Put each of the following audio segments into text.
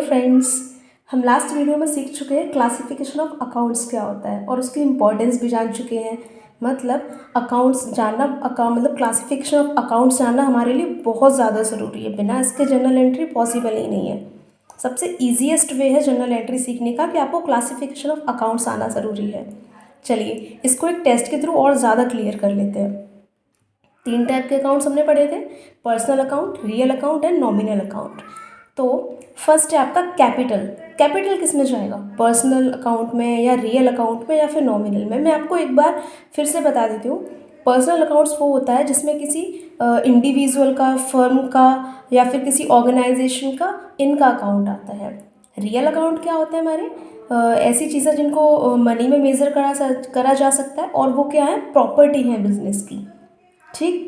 Friends, हम last video में सीख चुके हैं क्लासिफिकेशन ऑफ अकाउंट्स क्या होता है और उसकी इम्पोर्टेंस भी जान चुके हैं। मतलब अकाउंट्स जानना मतलब क्लासिफिकेशन ऑफ अकाउंट्स जानना हमारे लिए बहुत ज़्यादा ज़रूरी है। बिना इसके जर्नल एंट्री पॉसिबल ही नहीं है। सबसे ईजीएस्ट वे है जर्नल एंट्री सीखने का कि आपको क्लासिफिकेशन ऑफ अकाउंट्स आना ज़रूरी है। चलिए इसको एक टेस्ट के थ्रू और ज़्यादा क्लियर कर लेते हैं। 3 टाइप के अकाउंट्स हमने पढ़े थे, personal account, real account and nominal account. तो फर्स्ट है आपका कैपिटल। कैपिटल किस में जाएगा, पर्सनल अकाउंट में या रियल अकाउंट में या फिर नॉमिनल में? मैं आपको एक बार फिर से बता देती हूँ। पर्सनल अकाउंट्स वो होता है जिसमें किसी इंडिविजुअल का, फर्म का या फिर किसी ऑर्गेनाइजेशन का इनका अकाउंट आता है। रियल अकाउंट क्या होता है, हमारे ऐसी चीज़ें जिनको मनी में मेज़र करा जा सकता है और वो क्या है, प्रॉपर्टी है बिजनेस की। ठीक।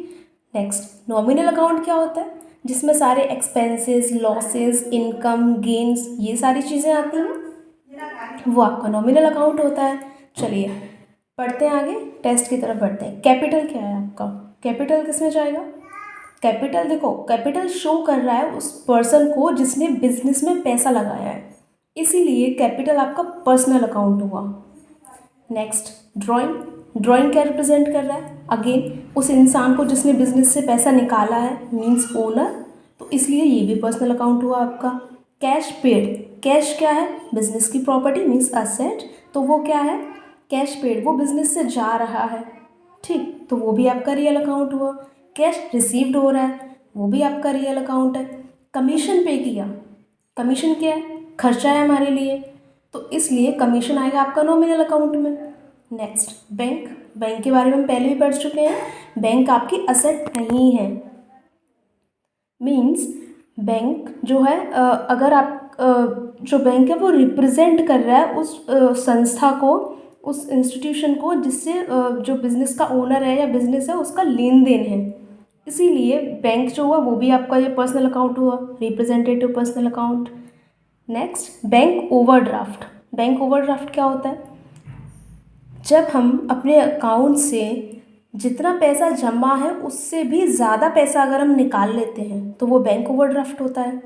नेक्स्ट नॉमिनल अकाउंट क्या होता है, जिसमें सारे एक्सपेंसेस, लॉसेस, इनकम, गेन्स, ये सारी चीज़ें आती हैं, वो आपका नॉमिनल अकाउंट होता है। चलिए पढ़ते हैं आगे, टेस्ट की तरफ बढ़ते हैं। कैपिटल क्या है आपका, कैपिटल किस में जाएगा? कैपिटल देखो, कैपिटल शो कर रहा है उस पर्सन को जिसने बिजनेस में पैसा लगाया है, इसीलिए कैपिटल आपका पर्सनल अकाउंट हुआ। Next drawing. ड्राइंग क्या रिप्रेजेंट कर रहा है? अगेन उस इंसान को जिसने बिजनेस से पैसा निकाला है, मीन्स ओनर, तो इसलिए ये भी पर्सनल अकाउंट हुआ आपका। कैश पेड, कैश क्या है, बिजनेस की प्रॉपर्टी मीन्स असेट, तो वो क्या है, कैश पेड, वो बिजनेस से जा रहा है। ठीक, तो वो भी आपका रियल अकाउंट हुआ। कैश रिसीव्ड हो रहा है, वो भी आपका रियल अकाउंट है। कमीशन पे किया, कमीशन क्या है, खर्चा है हमारे लिए, तो इसलिए कमीशन आएगा आपका नॉमिनल अकाउंट में। Next bank. बैंक के बारे में हम पहले भी पढ़ चुके हैं। बैंक आपकी असेट नहीं है, मीन्स बैंक जो है अगर आप जो बैंक है वो रिप्रेजेंट कर रहा है उस संस्था को, उस इंस्टीट्यूशन को जिससे जो बिज़नेस का ओनर है या बिज़नेस है उसका लेन देन है, इसीलिए बैंक जो हुआ वो भी आपका ये पर्सनल अकाउंट हुआ, representative personal account. Next bank overdraft. Bank overdraft क्या होता है, जब हम अपने अकाउंट से जितना पैसा जमा है उससे भी ज़्यादा पैसा अगर हम निकाल लेते हैं तो वो बैंक ओवरड्राफ्ट होता है।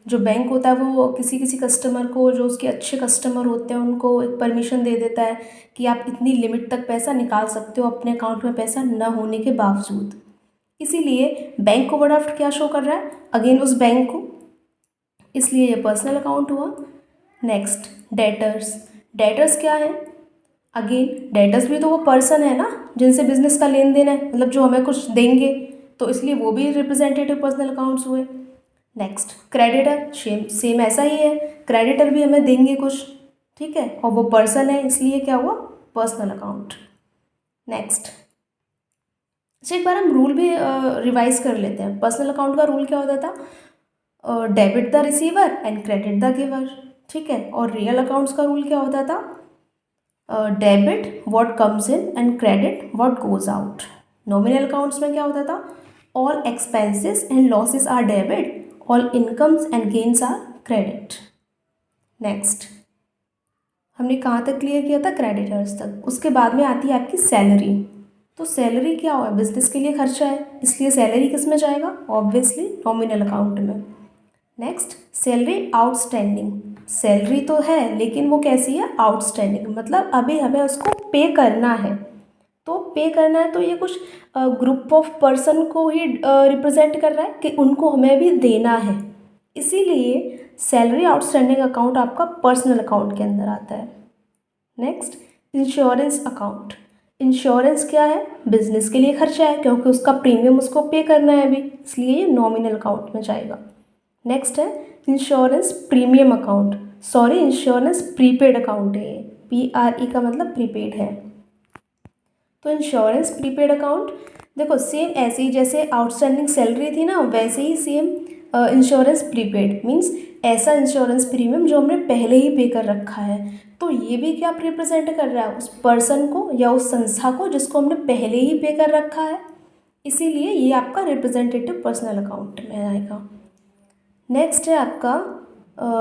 जो बैंक होता है वो किसी किसी कस्टमर को, जो उसके अच्छे कस्टमर होते हैं उनको एक परमिशन दे देता है कि आप इतनी लिमिट तक पैसा निकाल सकते हो अपने अकाउंट में पैसा न होने के बावजूद, इसीलिए बैंक ओवरड्राफ्ट क्या शो कर रहा है, अगेन उस बैंक को, इसलिए ये पर्सनल अकाउंट हुआ। Next debtors. डेटर्स क्या है, अगेन डेटर्स भी तो वो पर्सन है ना जिनसे बिजनेस का लेन देन है, मतलब जो हमें कुछ देंगे, तो इसलिए वो भी रिप्रेजेंटेटिव पर्सनल अकाउंट्स हुए। नेक्स्ट क्रेडिटर, सेम ऐसा ही है, क्रेडिटर भी हमें देंगे कुछ, ठीक है, और वो पर्सन है इसलिए क्या हुआ, पर्सनल अकाउंट। नेक्स्ट अच्छा, एक बार हम रूल भी रिवाइज कर लेते हैं। पर्सनल अकाउंट का रूल क्या होता था, debit the receiver and credit the giver, ठीक है। और रियल अकाउंट्स का रूल क्या होता था, debit what comes in and credit what goes out. Nominal accounts में क्या होता था, all expenses and losses are debit, all incomes and gains are credit. Next हमने कहाँ तक क्लियर किया था, क्रेडिटर्स तक। उसके बाद में आती है आपकी सैलरी। तो सैलरी क्या हुआ, बिजनेस के लिए खर्चा है, इसलिए सैलरी किस में जाएगा, ऑब्वियसली नॉमिनल अकाउंट में। Next salary outstanding. सैलरी तो है लेकिन वो कैसी है, आउटस्टैंडिंग, मतलब अभी हमें उसको पे करना है, तो पे करना है तो ये कुछ ग्रुप ऑफ पर्सन को ही रिप्रेजेंट कर रहा है कि उनको हमें भी देना है, इसीलिए सैलरी आउटस्टैंडिंग अकाउंट आपका पर्सनल अकाउंट के अंदर आता है। Next insurance account. इंश्योरेंस क्या है, बिजनेस के लिए खर्चा है क्योंकि उसका प्रीमियम उसको पे करना है अभी, इसलिए ये नॉमिनल अकाउंट में जाएगा। नेक्स्ट है insurance premium account, insurance prepaid account है, PRE का मतलब प्रीपेड है। तो इंश्योरेंस प्रीपेड अकाउंट देखो सेम ऐसे ही जैसे आउटस्टैंडिंग सैलरी थी ना, वैसे ही सेम इंश्योरेंस प्रीपेड मीन्स ऐसा इंश्योरेंस प्रीमियम जो हमने पहले ही पे कर रखा है, तो ये भी क्या रिप्रेजेंट कर रहा है, उस पर्सन को या उस संस्था को जिसको हमने पहले ही पे कर रखा है, इसीलिए ये आपका रिप्रेजेंटेटिव पर्सनल अकाउंट में आएगा। नेक्स्ट है आपका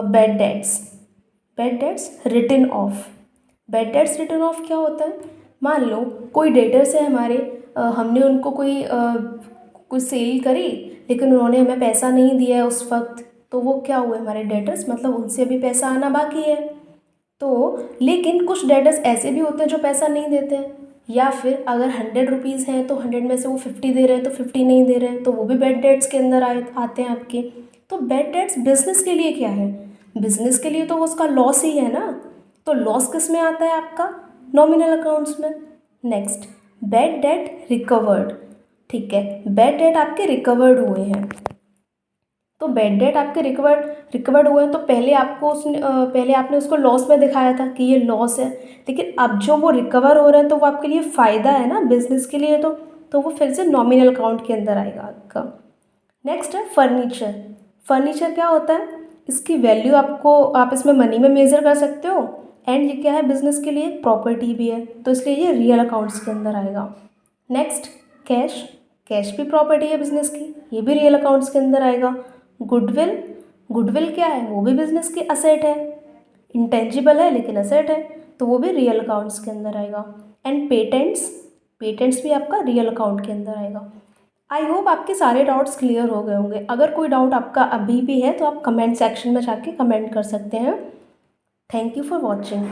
bad debts. Bad debts written off. Bad debts written off क्या होता है, मान लो कोई डेटर्स है हमारे, हमने उनको कोई सेल करी लेकिन उन्होंने हमें पैसा नहीं दिया है उस वक्त, तो तो वो क्या हुए हमारे डेटर्स, मतलब उनसे भी पैसा आना बाकी है। तो लेकिन कुछ डेटर्स ऐसे भी होते हैं जो पैसा नहीं देते हैं, या फिर अगर 100 रुपीज़ हैं तो 100 में से वो 50 दे रहे हैं तो 50 नहीं दे रहे हैं, तो वो भी बैड डेट्स के अंदर आते हैं आपके। तो बैड डेट्स बिजनेस के लिए क्या है, बिजनेस के लिए तो वो उसका लॉस ही है ना। तो लॉस किस में आता है आपका, नॉमिनल अकाउंट्स में। Next, bad debt recovered. ठीक है, बैड डेट आपके रिकवर्ड हुए हैं। तो बैड डेट आपके रिकवर्ड हुए हैं, तो पहले आपने उसको लॉस में दिखाया था कि ये लॉस है, लेकिन अब जो वो रिकवर हो रहे हैं तो वो आपके लिए फ़ायदा है ना बिजनेस के लिए। तो वो फिर से नॉमिनल अकाउंट के अंदर आएगा आपका। नेक्स्ट है फर्नीचर। फर्नीचर क्या होता है, इसकी वैल्यू आप इसमें मनी में मेज़र कर सकते हो, एंड ये क्या है, बिजनेस के लिए प्रॉपर्टी भी है, तो इसलिए ये रियल अकाउंट्स के अंदर आएगा। Next, cash. कैश भी प्रॉपर्टी है बिजनेस की, ये भी रियल अकाउंट्स के अंदर आएगा। गुडविल। गुडविल क्या है, वो भी बिजनेस की असेट है, इंटेंजिबल है लेकिन असेट है, तो वो भी रियल अकाउंट्स के अंदर आएगा। And patents. पेटेंट्स भी आपका रियल अकाउंट के अंदर आएगा। आई होप आपके सारे डाउट्स क्लियर हो गए होंगे। अगर कोई डाउट आपका अभी भी है तो आप कमेंट सेक्शन में जाके कमेंट कर सकते हैं। Thank you for watching.